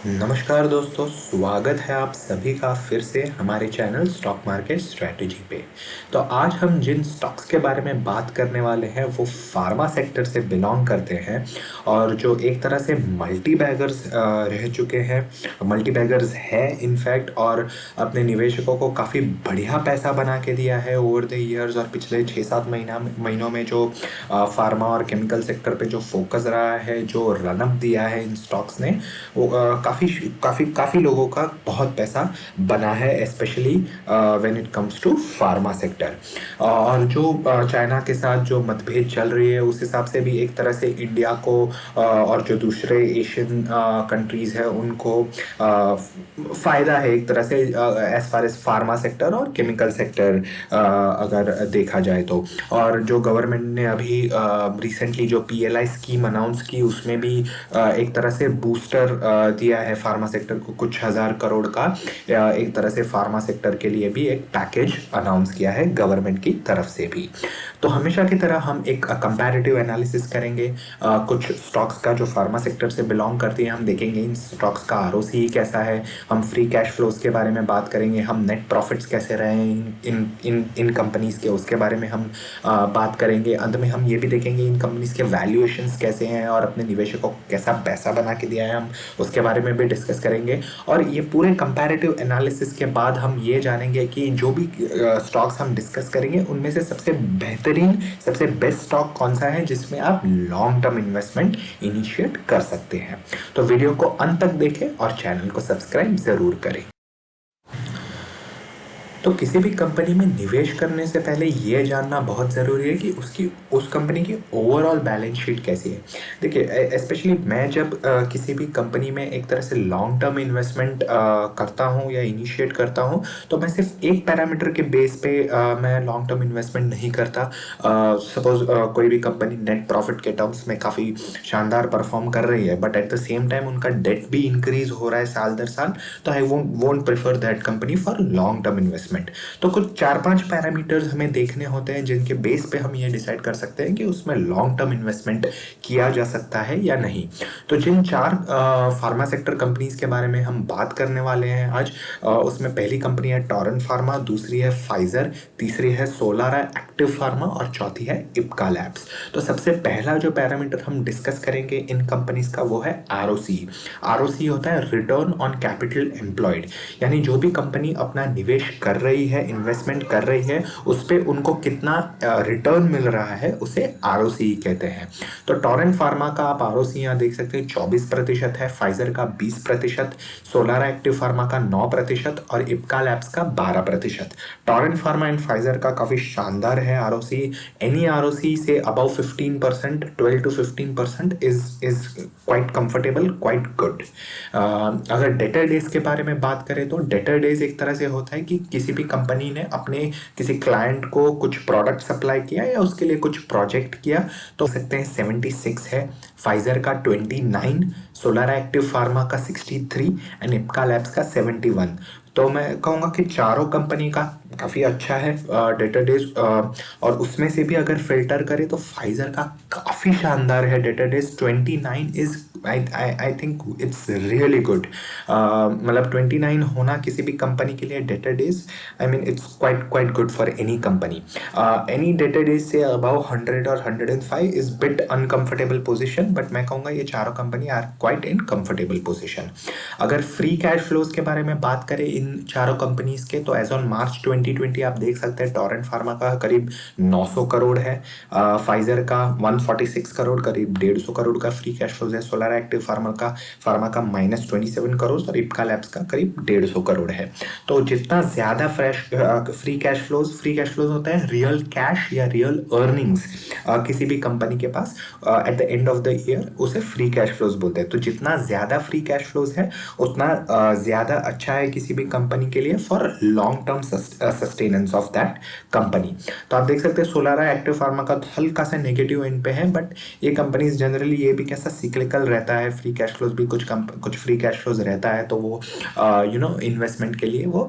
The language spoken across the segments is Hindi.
नमस्कार दोस्तों, स्वागत है आप सभी का फिर से हमारे चैनल स्टॉक मार्केट स्ट्रेटजी पे। तो आज हम जिन स्टॉक्स के बारे में बात करने वाले हैं वो फार्मा सेक्टर से बिलोंग करते हैं और जो एक तरह से मल्टी बैगर्स रह चुके हैं, मल्टी बैगर्स है इनफैक्ट, और अपने निवेशकों को काफ़ी बढ़िया पैसा बना के दिया है ओवर द ईयर्स। और पिछले 6-7 महीनों में जो फार्मा और केमिकल सेक्टर पे जो फोकस रहा है, जो रनअप दिया है इन स्टॉक्स ने, वो काफ़ी काफ़ी काफ़ी लोगों का बहुत पैसा बना है, specially when it comes to pharma sector. और जो चाइना के साथ जो मतभेद चल रही है उस हिसाब से भी एक तरह से इंडिया को और जो दूसरे एशियन कंट्रीज़ है उनको फ़ायदा है एक तरह से, as far as pharma sector और केमिकल सेक्टर अगर देखा जाए तो। और जो गवर्नमेंट ने अभी रिसेंटली जो पीएलआई स्कीम अनाउंस की उसमें भी एक तरह से बूस्टर दिया है फार्मा सेक्टर को, कुछ हज़ार करोड़ का एक तरह से फार्मा सेक्टर के लिए भी एक पैकेज अनाउंस किया है गवर्नमेंट की तरफ से भी। तो हमेशा की तरह हम एक कंपैरेटिव एनालिसिस करेंगे कुछ स्टॉक्स का जो फार्मा सेक्टर से बिलोंग करती है। हम देखेंगे इन स्टॉक्स का आरओसी कैसा है, हम फ्री कैश फ्लोज के बारे में बात करेंगे, हम नेट प्रॉफिट्स कैसे रहे हैं इन इन इन कंपनीज़ के, उसके बारे में हम बात करेंगे। अंत में हम ये भी देखेंगे इन कंपनीज़ के वैल्यूएशंस कैसे हैं और अपने निवेशकों को कैसा पैसा बना के दिया है, हम उसके बारे में भी डिस्कस करेंगे। और ये पूरे कंपैरेटिव एनालिसिस के बाद हम ये जानेंगे कि जो भी स्टॉक्स हम डिस्कस करेंगे उनमें से सबसे बेहतरीन, सबसे बेस्ट स्टॉक कौन सा है जिसमें आप लॉन्ग टर्म इन्वेस्टमेंट इनिशिएट कर सकते हैं। तो वीडियो को अंत तक देखें और चैनल को सब्सक्राइब ज़रूर करें। तो किसी भी कंपनी में निवेश करने से पहले ये जानना बहुत ज़रूरी है कि उस कंपनी की ओवरऑल बैलेंस शीट कैसी है। देखिए, स्पेशली मैं जब किसी भी कंपनी में एक तरह से लॉन्ग टर्म इन्वेस्टमेंट करता हूँ या इनिशिएट करता हूँ तो मैं सिर्फ एक पैरामीटर के बेस पे मैं लॉन्ग टर्म इन्वेस्टमेंट नहीं करता। सपोज कोई भी कंपनी नेट प्रॉफिट के टर्म्स में काफ़ी शानदार परफॉर्म कर रही है but at the same time उनका डेट भी इंक्रीज हो रहा है साल दर साल, तो I won't prefer that company for long term investment. तो कुछ 4-5 पैरामीटर्स हमें देखने होते हैं जिनके बेस पे हम ये डिसाइड कर सकते हैं कि उसमें लॉन्ग टर्म इन्वेस्टमेंट किया जा सकता है या नहीं। तो जिन 4 फार्मा सेक्टर कंपनीज के बारे में हम बात करने वाले हैं आज, उसमें पहली कंपनी है टोरेंट फार्मा, दूसरी है फाइजर, तीसरी है सोलारा एक्टिव फार्मा और चौथी है इप्का लैब्स। तो सबसे पहला जो पैरामीटर हम डिस्कस करेंगे इन कंपनीज का वो है आरओसी। आरओसी होता है रिटर्न ऑन कैपिटल एम्प्लॉयड, यानी जो भी कंपनी अपना निवेश कर रही है, इन्वेस्टमेंट कर रही है, उस पर उनको कितना रिटर्न मिल रहा है उसे आरओसी कहते हैं। तो टोरेंट फार्मा का आप आरओसी यहाँ देख सकते हैं 24% है, फाइजर का 20%, सोलारा एक्टिव फार्मा का 9% और इप्का लैब्स का 12%। टोरेंट फार्मा एंड फाइजर का काफ़ी शानदार है आरओसी। एनी आरओसी से above 15%, 12 to 15% is quite comfortable, quite good. अगर डेटर डेज के बारे में बात करें तो डेटर डेज एक तरह से होता है कि किसी भी कंपनी ने अपने किसी क्लाइंट को कुछ प्रोडक्ट सप्लाई किया या उसके लिए कुछ प्रोजेक्ट किया, तो सकते हैं 76 है, फाइजर का 29, सोलारा एक्टिव फार्मा का 63 एंड इप्का लैब्स का 71। तो मैं कहूँगा कि चारों कंपनी का काफ़ी अच्छा है डेटा डेज। और उसमें से भी अगर फिल्टर करें तो फाइजर का काफ़ी शानदार है debtor days. 29 is I think it's really good. मतलब 29 होना किसी भी कंपनी के लिए debtor days, I mean it's quite good for any company. Any debtor days से अबाउ 100 और 105 is bit uncomfortable position, but मैं कहूँगा ये चारों company are quite in comfortable position. अगर फ्री कैश फ्लोज के बारे में बात करें इन चारों कंपनीज के, तो एज ऑन मार्च 2020 आप देख सकते हैं टोरेंट फार्मा का करीब 900 करोड़ है, फाइजर का 146 करोड़, करीब 150 करोड़ का फ्री कैश फ्लोज है, सोलारा एक्टिव फार्मा का -27 करोड़ और इप्का लैब्स का करीब 150 करोड़ है। तो जितना ज़्यादा फ्री कैश फ्लोज होता है रियल कैश या रियल अर्निंग्स किसी भी कंपनी के पास at the end of the year, उसे फ्री कैश फ्लोज बोलते हैं। तो जितना ज़्यादा फ्री कैश फ्लोज है उतना ज़्यादा अच्छा है किसी भी कंपनी के लिए for long term sustenance of that company. तो आप देख सकते हैं सोलारा एक्टिव फार्मा का हल्का सा नेगेटिव एंड पे है, बट ये कंपनीज जनरली ये भी कैसा सिक्लिकल रहता है, फ्री कैश फ्लोज भी कुछ फ्री कैश फ्लोज रहता है, तो वो इन्वेस्टमेंट के लिए वो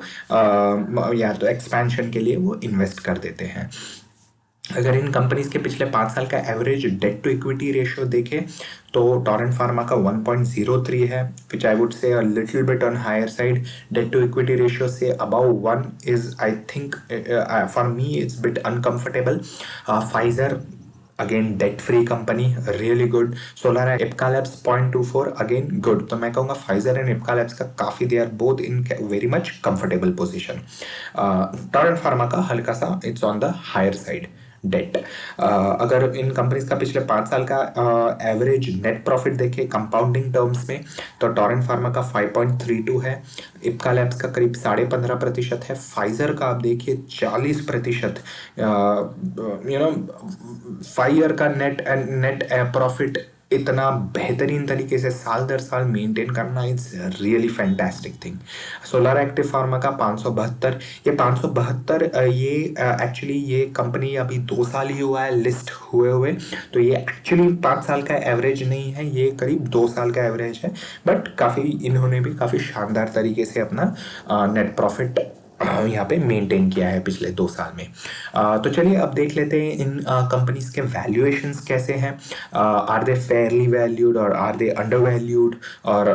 या तो एक्सपेंशन के लिए वो इन्वेस्ट कर देते हैं। अगर इन कंपनीज के पिछले 5 साल का average debt to equity ratio देखें तो टोरेंट फार्मा का 1.03 है, विच I would say a little bit on higher side. Debt to equity ratio से above 1 is I think for me it's bit uncomfortable. Pfizer again debt free company, really good. Solara Ipca labs 0.24, again good. तो मैं कहूँगा फाइजर एंड एप्का लैब्स का काफ़ी, they are both in very much comfortable position. Torrent pharma का हल्का सा it's on the higher side debt. अगर इन कंपनीज का पिछले 5 साल का एवरेज नेट प्रॉफिट देखे कंपाउंडिंग टर्म्स में तो टोरेंट फार्मा का 5.32 है, इप्का लैब्स का करीब 15.5% है, फाइजर का आप देखिए 40%. 5 ईयर का नेट प्रॉफिट इतना बेहतरीन तरीके से साल दर साल मेंटेन करना it's really fantastic thing. Solar active pharma का 572. ये 572 ये एक्चुअली ये कंपनी अभी 2 साल ही हुआ है लिस्ट हुए, तो ये एक्चुअली 5 साल का एवरेज नहीं है, ये करीब 2 साल का एवरेज है. बट काफ़ी इन्होंने भी काफ़ी शानदार तरीके से अपना नेट प्रॉफिट यहाँ पे मेंटेन किया है पिछले 2 साल में. तो चलिए अब देख लेते हैं इन कंपनीज के वैल्यूएशंस कैसे हैं. आर दे फेयरली वैल्यूड और आर दे अंडर वैल्यूड और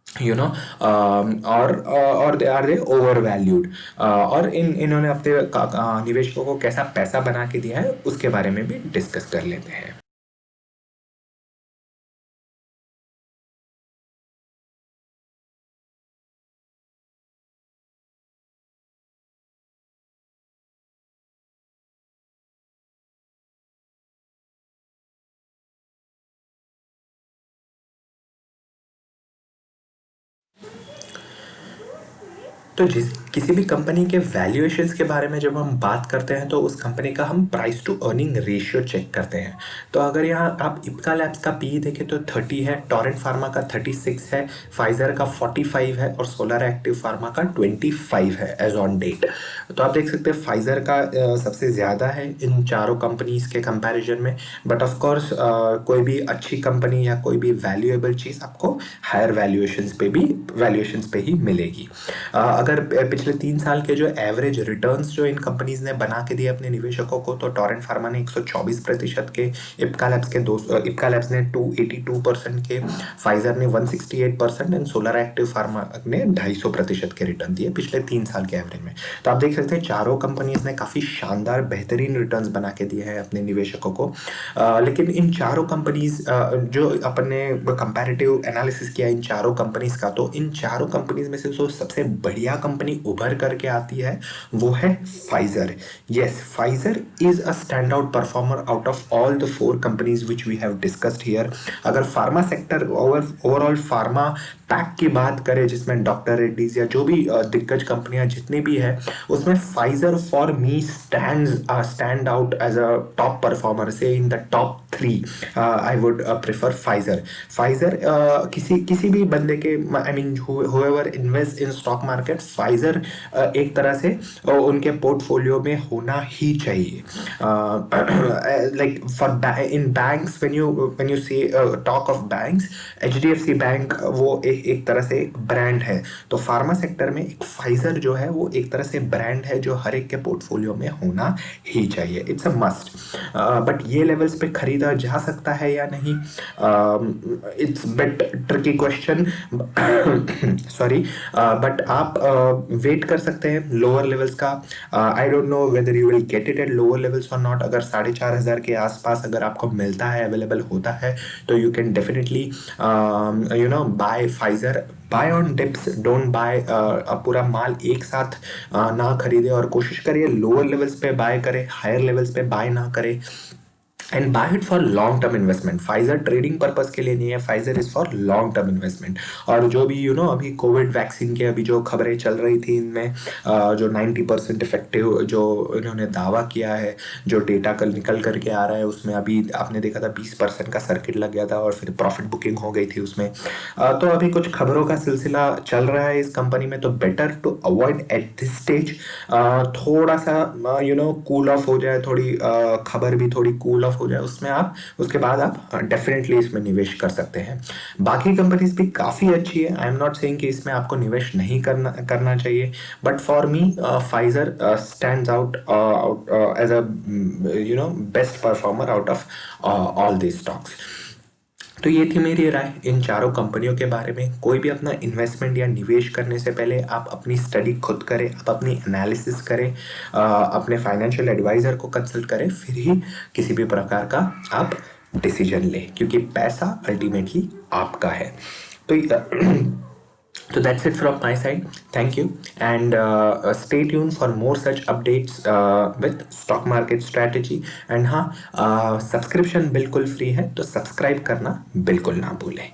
यू नो और they are they over valued. और इन्होंने अपने निवेशकों को कैसा पैसा बना के दिया है उसके बारे में भी डिस्कस कर लेते हैं. तो जिस किसी भी कंपनी के वैल्यूएशंस के बारे में जब हम बात करते हैं तो उस कंपनी का हम price to earning ratio check करते हैं. तो अगर यहाँ आप इप्का लैब्स का पी देखें तो 30 है, टोरेंट फार्मा का 36 है, फाइजर का 45 है और सोलार एक्टिव फार्मा का 25 है एज ऑन डेट. तो आप देख सकते हैं फाइजर का सबसे ज़्यादा है इन चारों कंपनीज के कंपैरिजन में. बट ऑफ कोर्स कोई भी अच्छी कंपनी या कोई भी वैल्यूएबल चीज़ आपको हायर वैल्यूएशंस पे ही मिलेगी. अगर पिछले 3 साल के जो एवरेज रिटर्न्स जो इन कंपनीज ने बना के दिए अपने निवेशकों को तो टोरेंट फार्मा ने 124% के, इप्का लैब्स ने 282% के, फाइजर ने 168% एंड सोलर एक्टिव फार्मा ने 250% के रिटर्न दिए पिछले 3 साल के एवरेज में. तो आप देख सकते हैं चारों कंपनीज ने काफ़ी शानदार बेहतरीन रिटर्न्स बना के दिए हैं अपने निवेशकों को. लेकिन इन चारों कंपनीज जो अपने कंपैरेटिव एनालिसिस किया इन चारों कंपनीज का, तो इन चारों कंपनीज में से जो सबसे बढ़िया कंपनी उभर करके आती है वो है Pfizer. Yes, Pfizer is a stand out performer out of all the 4 companies which we have discussed here. अगर pharma sector overall pharma pack की बात करें जिसमें डॉक्टर रेड्डीज या जो भी दिग्गज कंपनियां जितनी भी है उसमें Pfizer for me stand out as a top performer. Say in the top 3 I would prefer Pfizer. किसी भी बंदे के I mean whoever invest in stock market, Pfizer एक तरह से उनके पोर्टफोलियो में होना ही चाहिए. Like for in banks when you say talk of banks, HDFC bank वो एक तरह से एक ब्रांड है. तो फार्मा सेक्टर में एक फाइजर जो है वो एक तरह से ब्रांड है जो हर एक के पोर्टफोलियो में होना ही चाहिए. It's a must. बट ये लेवल्स पे खरीदा जा सकता है या नहीं, it's bit tricky question. Sorry, but आप वेट कर सकते हैं लोअर लेवल्स का. I don't know whether you will get it at lower levels और नॉट. अगर 4,500 के आसपास अगर आपको मिलता है, अवेलेबल होता है तो you can definitely buy Pfizer. Buy on dips, don't buy पूरा माल एक साथ ना खरीदे और कोशिश करिए लोअर लेवल्स पे बाय करें, हायर लेवल्स पे बाय ना करें. And buy it for long term investment. Pfizer trading purpose के लिए नहीं है, Pfizer is for long term investment. और जो भी अभी कोविड वैक्सीन के अभी जो खबरें चल रही थी इनमें जो 90% इफेक्टिव जो इन्होंने दावा किया है, जो डेटा कल निकल करके आ रहा है उसमें अभी आपने देखा था 20% का सर्किट लग गया था और फिर प्रॉफिट बुकिंग हो गई थी उसमें. तो अभी कुछ खबरों का सिलसिला चल रहा है इस कंपनी में, तो better to avoid at this stage. थोड़ा सा कूल ऑफ हो जाए, थोड़ी खबर भी थोड़ी कूल ऑफ ऑफ हो जाए उसमें आप उसके बाद आप डेफिनेटली इसमें निवेश कर सकते हैं। बाकी कंपनीज भी काफ़ी अच्छी है, आई एम नॉट सेइंग कि इसमें आपको निवेश नहीं करना चाहिए, but for me Pfizer stands out as a best performer out of all these stocks. तो ये थी मेरी राय इन चारों कंपनियों के बारे में। कोई भी अपना इन्वेस्टमेंट या निवेश करने से पहले आप अपनी स्टडी खुद करें, आप अपनी एनालिसिस करें, अपने फाइनेंशियल एडवाइज़र को कंसल्ट करें, फिर ही किसी भी प्रकार का आप डिसीजन लें, क्योंकि पैसा अल्टीमेटली आपका है। तो so that's it from my side. Thank you, and stay tuned for more such updates with stock market strategy. And हाँ, सब्सक्रिप्शन बिल्कुल फ्री है, तो सब्सक्राइब करना बिल्कुल ना भूलें।